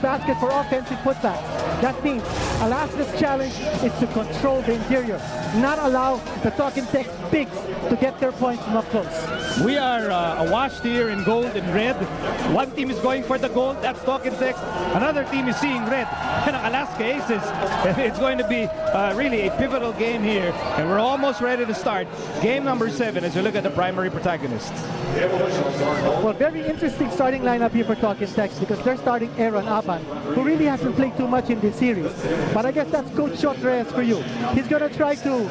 basket for offensive putbacks. That means Alaska's challenge is to control the interior, not allow the Talking Tex bigs to get their points from up close. We are awash here in gold and red. One team is going for the gold, that's Talking Tex. Another team is seeing red, and Alaska Aces. It's going to be really a pivotal game here, and we're almost ready to start game number 7 as we look at the primary protagonists. Well, very interesting starting lineup here for Talking Tex because they're starting Aaron Aban, who really hasn't played too much in this series. But I guess that's Coach Shot Reyes for you. He's going to try to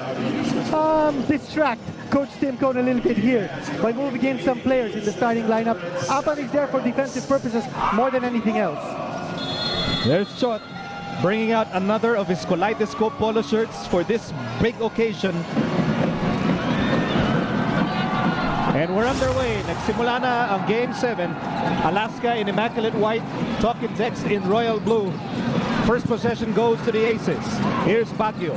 distract Coach Tim Cone a little bit here by moving in some players in the starting lineup. Aban is there for defensive purposes more than anything else. There's Shot bringing out another of his Kaleidoscope polo shirts for this big occasion. And we're underway. Nagsimula na ang Game 7. Alaska in immaculate white, Talking Tex in royal blue. First possession goes to the Aces. Here's Baguio.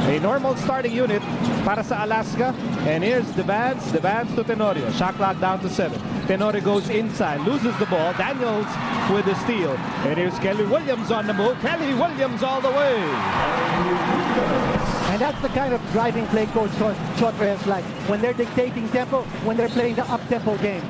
A normal starting unit para sa Alaska. And here's Devance to Tenorio. Shot clock down to 7. Tenorio goes inside, loses the ball. Daniels with the steal. And here's Kelly Williams on the move. Kelly Williams all the way. And that's the kind of driving play Coach Shot Reyes likes. When they're dictating tempo, when they're playing the up-tempo game.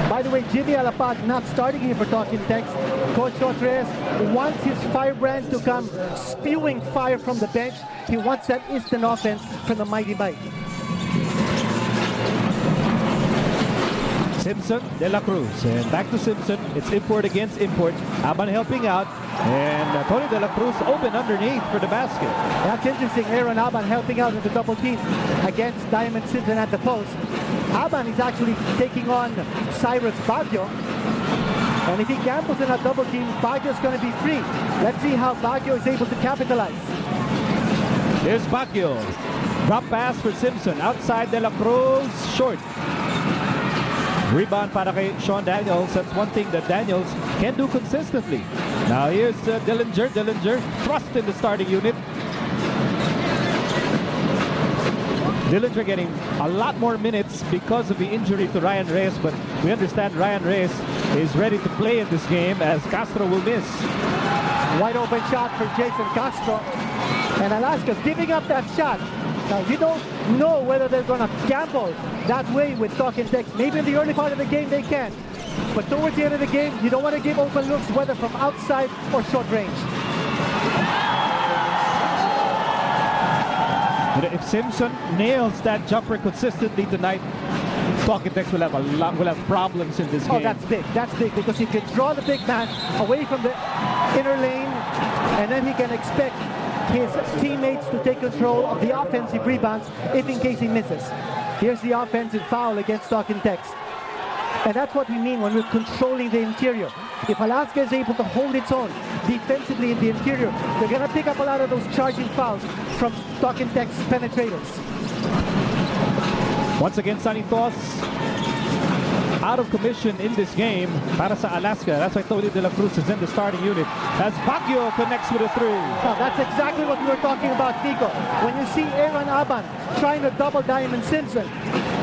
By the way, Jimmy Alapag not starting here for Talking Tex. Coach Shot Reyes wants his firebrand to come spewing fire from the bench. He wants that instant offense from the Mighty Mike. Simpson, De La Cruz, and back to Simpson. It's import against import. Aban helping out, and Tony De La Cruz open underneath for the basket. That's interesting. Aaron Aban helping out with the double team against Diamond Simpson at the post. Aban is actually taking on Cyrus Baguio, and if he gambles in a double team, Baguio is going to be free. Let's see how Baguio is able to capitalize. Here's Baguio. Drop pass for Simpson. Outside De La Cruz, short. Rebound para kay Sean Daniels. That's one thing that Daniels can do consistently. Now here's Dillinger. Dillinger thrust in the starting unit. Dillinger getting a lot more minutes because of the injury to Ryan Reyes, but we understand Ryan Reyes is ready to play in this game as Castro will miss. Wide open shot for Jason Castro. And Alaska's giving up that shot. Now, you don't know whether they're going to gamble that way with Talking Tex. Maybe in the early part of the game they can. But towards the end of the game, you don't want to give open looks, whether from outside or short range. If Simpson nails that jumper consistently tonight, Talking Tex will have problems in this game. Oh, that's big. That's big because he can draw the big man away from the inner lane, and then he can expect his teammates to take control of the offensive rebounds if in case he misses. Here's the offensive foul against Talking Tex. And that's what we mean when we're controlling the interior. If Alaska is able to hold its own defensively in the interior, they're going to pick up a lot of those charging fouls from Talking Tex penetrators. Once again, Sunny Toss out of commission in this game para sa Alaska. That's why Tony De La Cruz is in the starting unit as Baguio connects with a 3. Now, that's exactly what we were talking about, Nico. When you see Aaron Aban trying to double Diamond Simpson,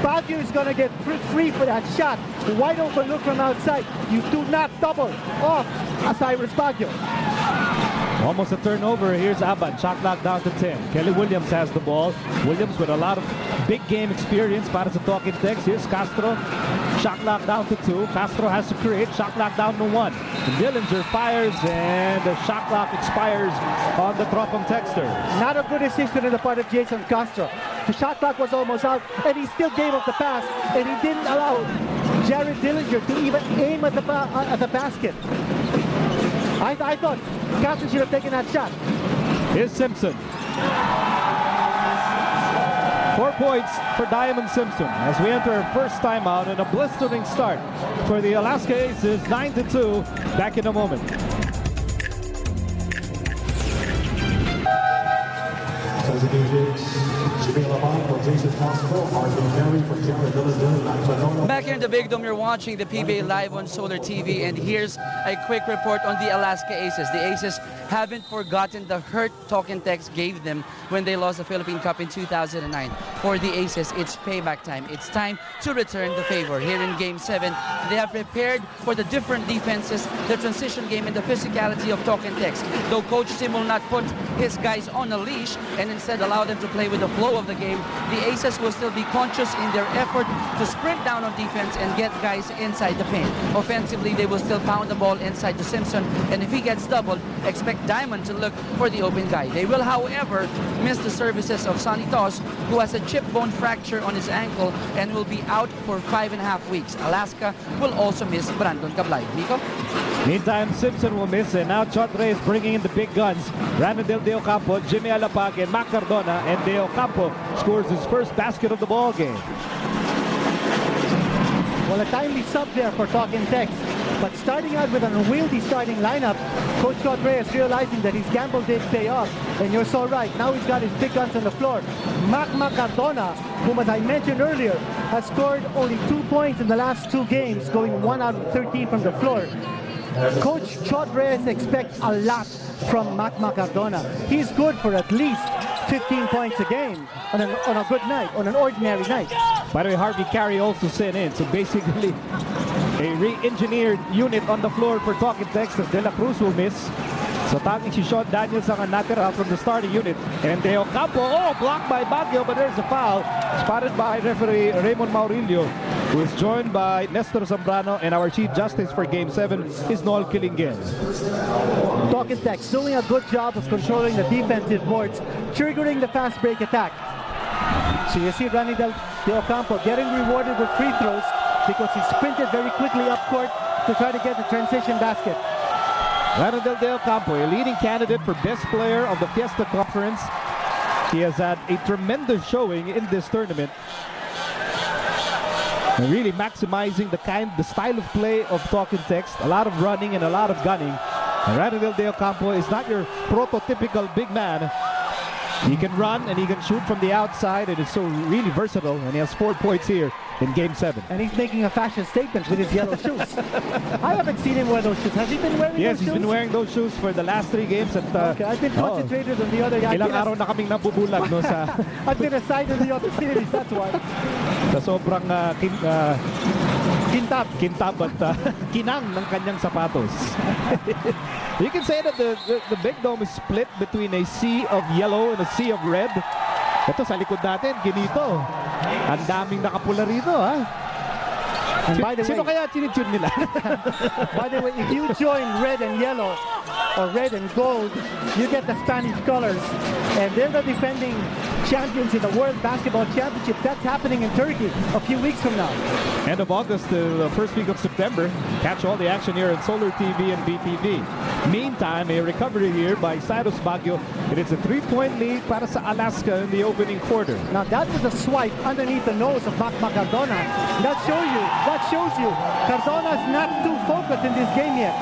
Baguio is going to get free for that shot. Wide open look from outside. You do not double off Cyrus Baguio. Almost a turnover. Here's Aban. Shot clock down to 10. Kelly Williams has the ball. Williams with a lot of big game experience para sa Talking Tex. Here's Castro. Shot clock down to 2. Castro has to create. Shot clock down to 1. Dillinger fires and the shot clock expires on the Tropang Texters. Not a good decision on the part of Jason Castro. The shot clock was almost out and he still gave up the pass and he didn't allow Jared Dillinger to even aim at the basket. I thought Castro should have taken that shot. Here's Simpson. 4 points for Diamond Simpson as we enter our first timeout and a blistering start for the Alaska Aces, 9-2. Back in a moment. Back here in the Big Dome, you're watching the PBA live on Solar TV, and here's a quick report on the Alaska Aces. The Aces haven't forgotten the hurt Talk and Text gave them when they lost the Philippine Cup in 2009. For the Aces, it's payback time. It's time to return the favor. Here in Game 7, they have prepared for the different defenses, the transition game, and the physicality of Talk and Text. Though Coach Tim will not put his guys on a leash and instead allow them to play with the flow of the game, the Aces will still be conscious in their effort to sprint down on defense and get guys inside the paint. Offensively, they will still pound the ball inside to Simpson, and if he gets doubled, expect Diamond to look for the open guy. They will, however, miss the services of Sonny Toss, who has a chip bone fracture on his ankle and will be out for 5.5 weeks. Alaska will also miss Brandon Cablay. Nico? Meantime, Simpson will miss, and now Chodre is bringing in the big guns. Ranadel De Ocampo, Jimmy Alapag, and Mac Cardona, and De Ocampo scores his first basket of the ball game. Well, a timely sub there for Talk and Text. But starting out with an unwieldy starting lineup, Coach Chodre is realizing that his gamble did pay off. And you're so right. Now he's got his big guns on the floor. Mac Cardona, whom, as I mentioned earlier, has scored only 2 points in the last 2 games, going 1 out of 13 from the floor. Coach Chodre expects a lot from Mac Cardona. He's good for at least 15 points a game on a good night, on an ordinary night. By the way, Harvey Carey also sent in. So basically, a re-engineered unit on the floor for Talk and Text as De La Cruz will miss. So tanging si Sean Daniels ang natira from the starting unit. And De Ocampo, blocked by Baguio, but there's a foul. Spotted by referee Raymond Maurilio, who is joined by Nestor Zambrano, and our Chief Justice for Game 7 is Noel Kilingen. Talk and Text doing a good job of controlling the defensive boards, triggering the fast break attack. So you see Ranadel De Ocampo getting rewarded with free throws because he sprinted very quickly up court to try to get the transition basket. Ranadel De Ocampo, a leading candidate for Best Player of the Fiesta Conference. He has had a tremendous showing in this tournament. And really maximizing the style of play of Talk and Text. A lot of running and a lot of gunning. And Ranadel De Ocampo is not your prototypical big man. He can run and he can shoot from the outside, and it's so really versatile, and he has 4 points here in Game 7. And he's making a fashion statement with his yellow shoes. I haven't seen him wear those shoes. Has he been wearing those shoes? Yes, he's been wearing those shoes for the last 3 games. At, okay, I've been concentrated on the other guy. Ilang araw na kaming nabubulag, no, sa I've been assigned to the other series, that's why. Sa sobrang kintab at kinang ng kanyang sapatos. You can say that the Big Dome is split between a sea of yellow and a sea of red. Ito sa likod natin, ginito. Ang daming nakapula rito, ha? And by the Sino way, kaya tinitune nila? by the way, if you join red and yellow or red and gold, you get the Spanish colors. And they're the defending champions in the World Basketball Championship. That's happening in Turkey a few weeks from now. End of August to the first week of September. Catch all the action here on Solar TV and BTV. Meantime, a recovery here by Cyrus Baguio. And it's a 3-point lead para sa Alaska in the opening quarter. Now that was a swipe underneath the nose of Mac Cardona. That shows you Cardona's not too focused in this game yet.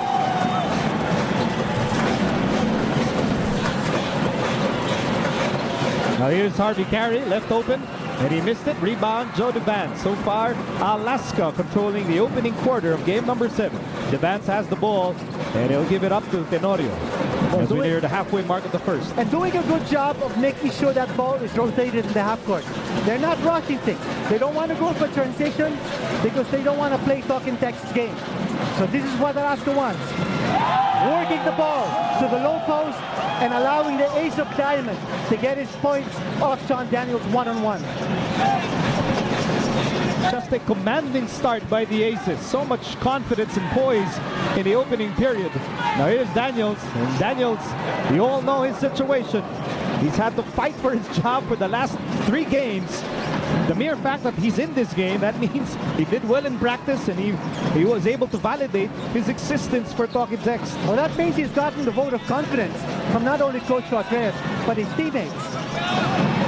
Now here's Harvey Carey, left open, and he missed it. Rebound, Joe DeVance. So far, Alaska controlling the opening quarter of game number 7. DeVance has the ball, and he'll give it up to Tenorio as we near the halfway mark of the first. And doing a good job of making sure that ball is rotated in the half court. They're not rushing things. They don't want to go for transition because they don't want to play Talk and Text's game. So this is what Alaska wants. Working the ball to the low post and allowing the ace of diamond to get his points off Sean Daniels one-on-one. Just a commanding start by the Aces. So much confidence and poise in the opening period. Now here's Daniels. And Daniels, you all know his situation. He's had to fight for his job for the last 3 games. The mere fact that he's in this game, that means he did well in practice and he was able to validate his existence for Talk and Text. Well, that means he's gotten the vote of confidence from not only Coach Chodre, but his teammates.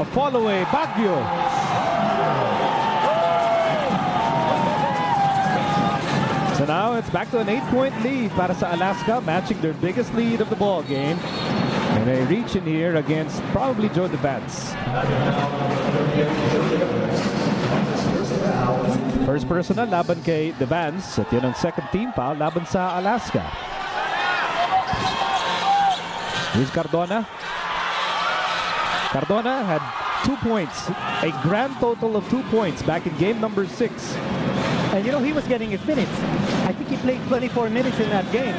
A fall away, Baguio. So now it's back to an 8-point lead para sa Alaska, matching their biggest lead of the ball game. And a reach in here against probably Joe Devance. First personal laban kay Devance at yun ang second team foul laban sa Alaska. Here's Cardona. Cardona had 2 points, a grand total of 2 points back in game number 6. And you know, he was getting his minutes. I think he played 24 minutes in that game.